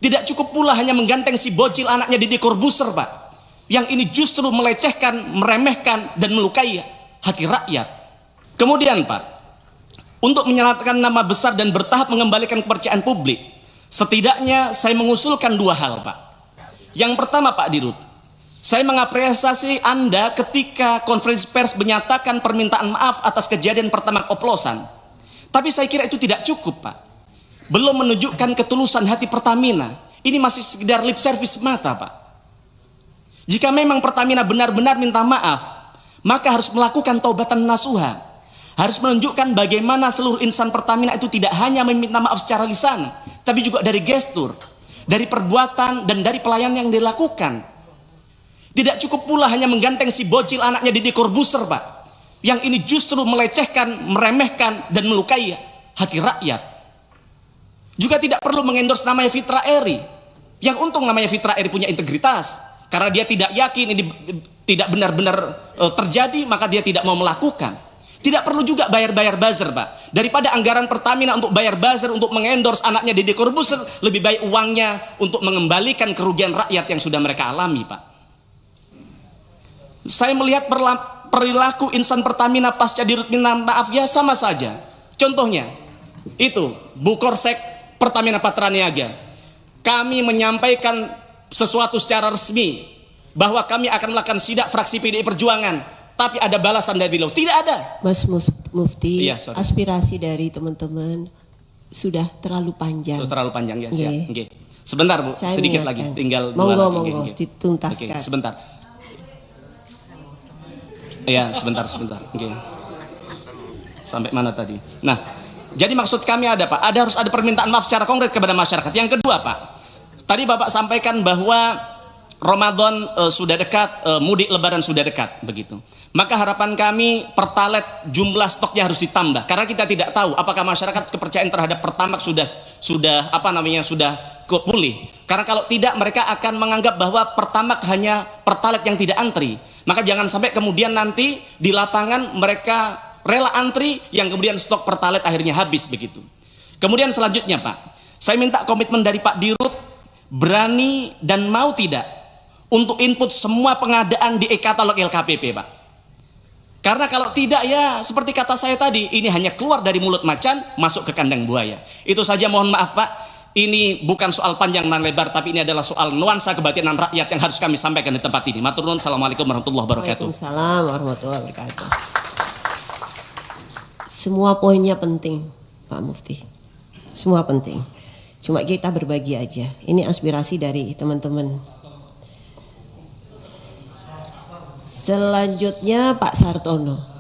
Tidak cukup pula hanya mengganteng si bocil anaknya Deddy Corbuzier, Pak. Yang ini justru melecehkan, meremehkan, dan melukai hati rakyat. Kemudian, Pak, untuk menyelamatkan nama besar dan bertahap mengembalikan kepercayaan publik, setidaknya saya mengusulkan dua hal, Pak. Yang pertama, Pak Dirut, saya mengapresiasi Anda ketika konferensi pers menyatakan permintaan maaf atas kejadian pertama oplosan. Tapi saya kira itu tidak cukup, Pak. Belum menunjukkan ketulusan hati Pertamina. Ini masih sekedar lip service semata, Pak. Jika memang Pertamina benar-benar minta maaf, maka harus melakukan taubatan nasuha. Harus menunjukkan bagaimana seluruh insan Pertamina itu tidak hanya meminta maaf secara lisan, tapi juga dari gestur, dari perbuatan, dan dari pelayanan yang dilakukan. Tidak cukup pula hanya mengganteng si bocil anaknya Deddy Corbuzier, Pak. Yang ini justru melecehkan, meremehkan, dan melukai hati rakyat. Juga tidak perlu mengendorse namanya Fitra Eri. Yang untung namanya Fitra Eri punya integritas. Karena dia tidak yakin ini tidak benar-benar terjadi, maka dia tidak mau melakukan. Tidak perlu juga bayar-bayar buzzer, Pak. Daripada anggaran Pertamina untuk bayar buzzer, untuk mengendorse anaknya Deddy Corbuzier, lebih baik uangnya untuk mengembalikan kerugian rakyat yang sudah mereka alami, Pak. Saya melihat perilaku insan Pertamina pasca Dirut minta maaf ya sama saja. Contohnya, itu Bukorsek Pertamina Patraniaga. Kami menyampaikan sesuatu secara resmi bahwa kami akan melakukan sidak fraksi PDI Perjuangan, tapi ada balasan dari beliau. Tidak ada. Mas Mufti, iya, aspirasi dari teman-teman sudah terlalu panjang. Sudah terlalu panjang ya, siap. Okay. Sebentar, Bu, saya sedikit ingatkan. lagi, tinggal monggo, dua lagi. Monggo, dituntaskan. Sebentar. Ya, sebentar. Okay. Sampai mana tadi? Nah, jadi maksud kami ada, Pak, harus ada permintaan maaf secara konkret kepada masyarakat. Yang kedua, Pak, tadi Bapak sampaikan bahwa Ramadan sudah dekat, mudik Lebaran sudah dekat, begitu. Maka harapan kami Pertalite jumlah stoknya harus ditambah, karena kita tidak tahu apakah masyarakat kepercayaan terhadap Pertamax sudah pulih. Karena kalau tidak, mereka akan menganggap bahwa Pertamax hanya Pertalite yang tidak antri. Maka jangan sampai kemudian nanti di lapangan mereka rela antri, yang kemudian stok Pertalite akhirnya habis, begitu. Kemudian selanjutnya, Pak, saya minta komitmen dari Pak Dirut, berani dan mau tidak untuk input semua pengadaan di e-katalog LKPP, Pak. Karena kalau tidak, ya seperti kata saya tadi, ini hanya keluar dari mulut macan masuk ke kandang buaya. Itu saja, mohon maaf, Pak. Ini bukan soal panjang dan lebar, tapi ini adalah soal nuansa kebatinan rakyat yang harus kami sampaikan di tempat ini. Matur nuwun. Assalamualaikum warahmatullahi wabarakatuh. Waalaikumsalam warahmatullahi wabarakatuh. Semua poinnya penting, Pak Mufti. Semua penting. Cuma kita berbagi aja. Ini aspirasi dari teman-teman. Selanjutnya Pak Sartono.